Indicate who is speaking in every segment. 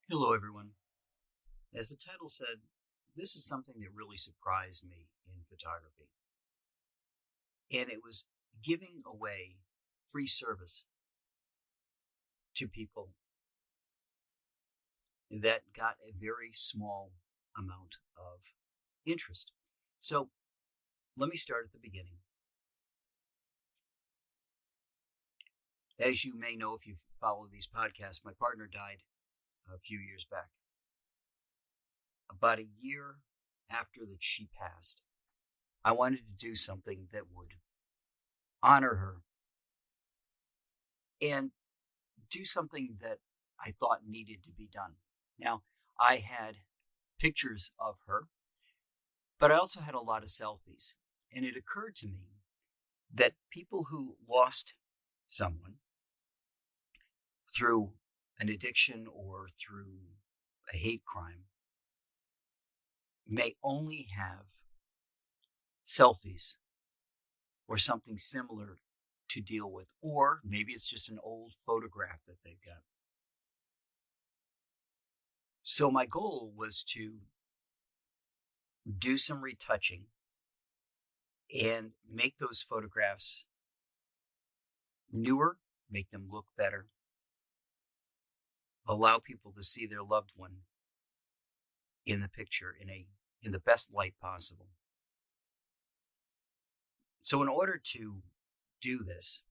Speaker 1: Hello, everyone. As the title said, this is something that really surprised me in photography. And it was giving away free service to people that got a very small amount of interest. So let me start at the beginning. As you may know, if you've followed these podcasts, my partner died a few years back. About a year after that she passed, I wanted to do something that would honor her and do something that I thought needed to be done. Now, I had pictures of her, but I also had a lot of selfies. And it occurred to me that people who lost someone through an addiction or through a hate crime may only have selfies or something similar to deal with, or maybe it's just an old photograph that they've got. So my goal was to do some retouching and make those photographs newer, make them look better, allow people to see their loved one in the picture in the best light possible. So in order to do this,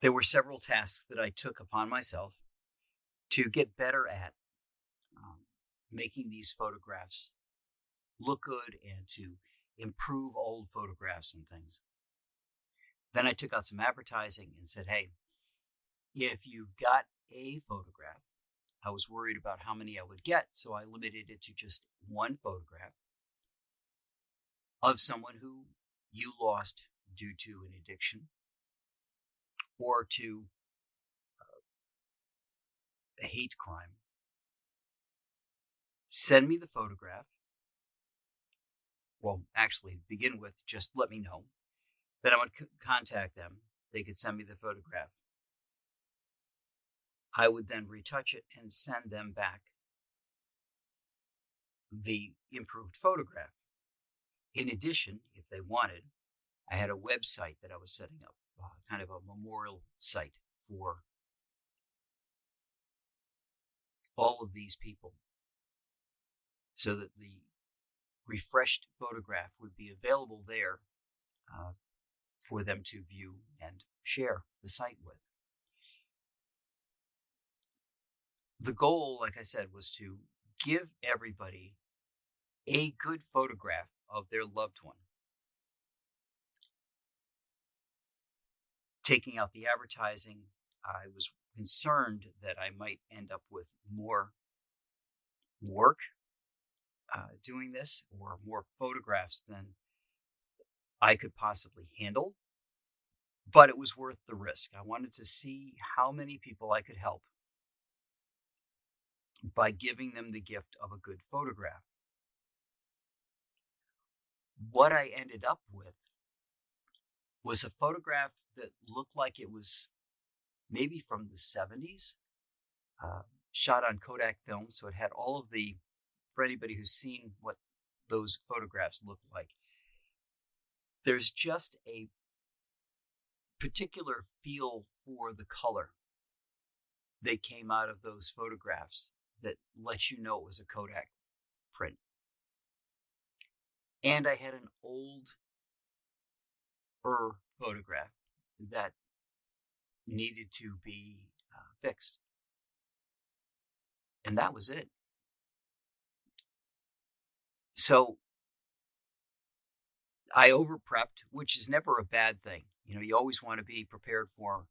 Speaker 1: there were several tasks that I took upon myself to get better at making these photographs look good and to improve old photographs and things. Then I took out some advertising and said, hey, if you've got a photograph, I was worried about how many I would get, so I limited it to just one photograph of someone who you lost due to an addiction or to a hate crime. Send me the photograph. Well, actually, to begin with, just let me know. Then I would contact them. They could send me the photograph. I would then retouch it and send them back the improved photograph. In addition, if they wanted, I had a website that I was setting up, kind of a memorial site for all of these people, so that the refreshed photograph would be available there for them to view and share the site with. The goal, like I said, was to give everybody a good photograph of their loved one. Taking out the advertising, I was concerned that I might end up with more work doing this, or more photographs than I could possibly handle. But it was worth the risk. I wanted to see how many people I could help by giving them the gift of a good photograph. What I ended up with was a photograph that looked like it was maybe from the 70s, shot on Kodak film. So it had all of the, for anybody who's seen what those photographs look like, there's just a particular feel for the color that came out of those photographs that lets you know it was a Kodak print. And I had an older photograph that needed to be fixed. And that was it. So I over-prepped, which is never a bad thing. You always want to be prepared for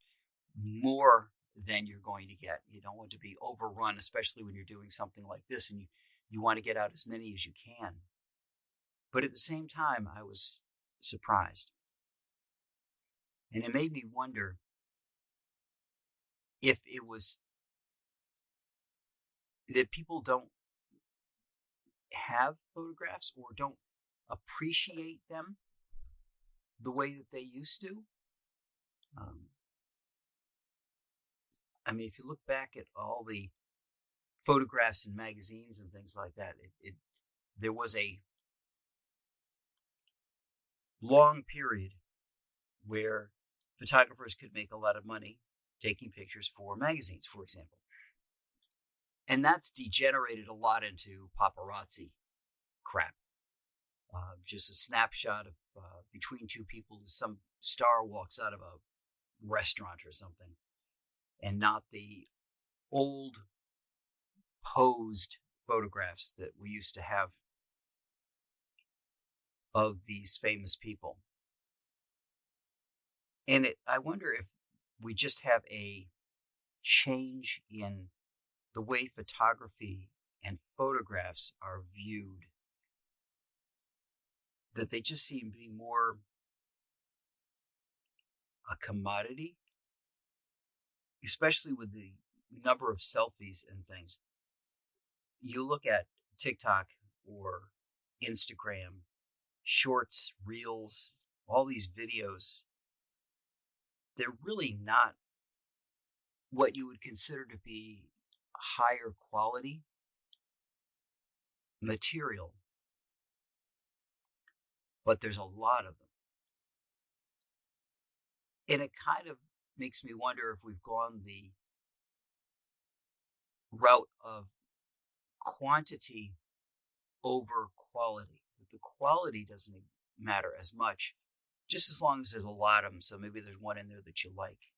Speaker 1: more than you're going to get. You don't want to be overrun, especially when you're doing something like this, and you want to get out as many as you can. But at the same time, I was surprised. And it made me wonder if it was that people don't have photographs or don't appreciate them the way that they used to. I mean, if you look back at all the photographs in magazines and things like that, there was a long period where photographers could make a lot of money taking pictures for magazines, for example. And that's degenerated a lot into paparazzi crap. Just a snapshot of between two people, some star walks out of a restaurant or something, and not the old posed photographs that we used to have of these famous people. And I wonder if we just have a change in the way photography and photographs are viewed, that they just seem to be more a commodity, especially with the number of selfies and things. You look at TikTok or Instagram, shorts, reels, all these videos, they're really not what you would consider to be higher quality material, but there's a lot of them. And it kind of makes me wonder if we've gone the route of quantity over quality. That the quality doesn't matter as much, just as long as there's a lot of them. So maybe there's one in there that you like.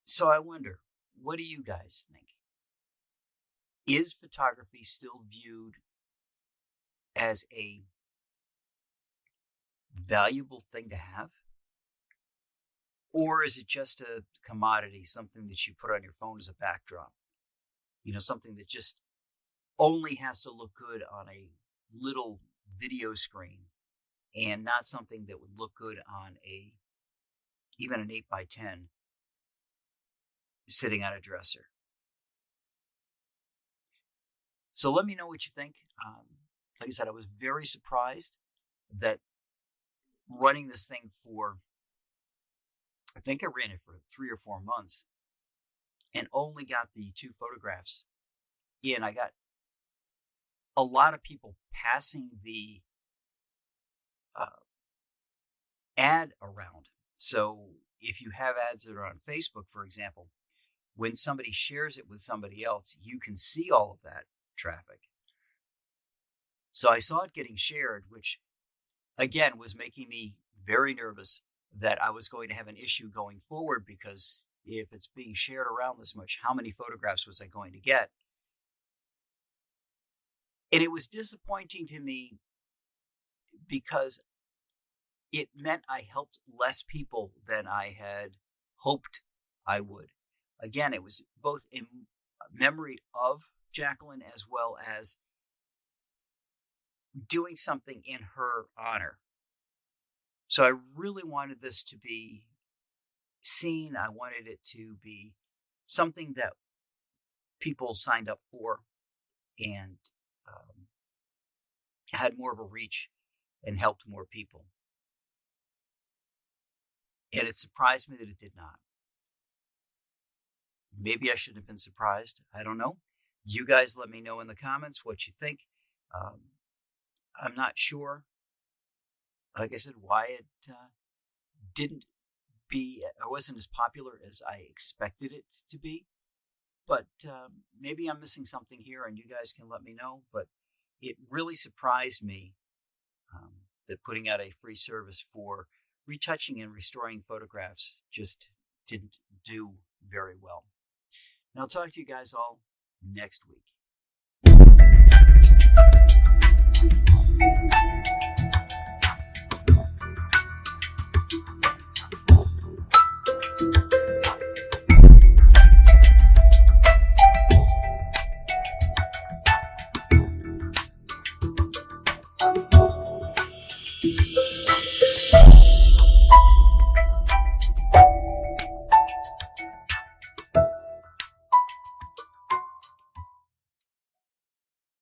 Speaker 1: So I wonder, what do you guys think? Is photography still viewed as a valuable thing to have? Or is it just a commodity, something that you put on your phone as a backdrop? You know, something that just only has to look good on a little video screen and not something that would look good on even an 8x10 sitting on a dresser. So let me know what you think. Like I said, I was very surprised that running this thing for, I think I ran it for 3 or 4 months and only got the 2 photographs in. I got a lot of people passing the ad around. So if you have ads that are on Facebook, for example, when somebody shares it with somebody else, you can see all of that traffic. So I saw it getting shared, which again was making me very nervous that I was going to have an issue going forward, because if it's being shared around this much, how many photographs was I going to get? And it was disappointing to me because it meant I helped less people than I had hoped I would. Again, it was both in memory of Jacqueline as well as doing something in her honor. So I really wanted this to be seen. I wanted it to be something that people signed up for and had more of a reach and helped more people. And it surprised me that it did not. Maybe I shouldn't have been surprised. I don't know. You guys let me know in the comments what you think. I'm not sure, like I said, why it wasn't as popular as I expected it to be. But maybe I'm missing something here and you guys can let me know. But it really surprised me that putting out a free service for retouching and restoring photographs just didn't do very well. And I'll talk to you guys all next week.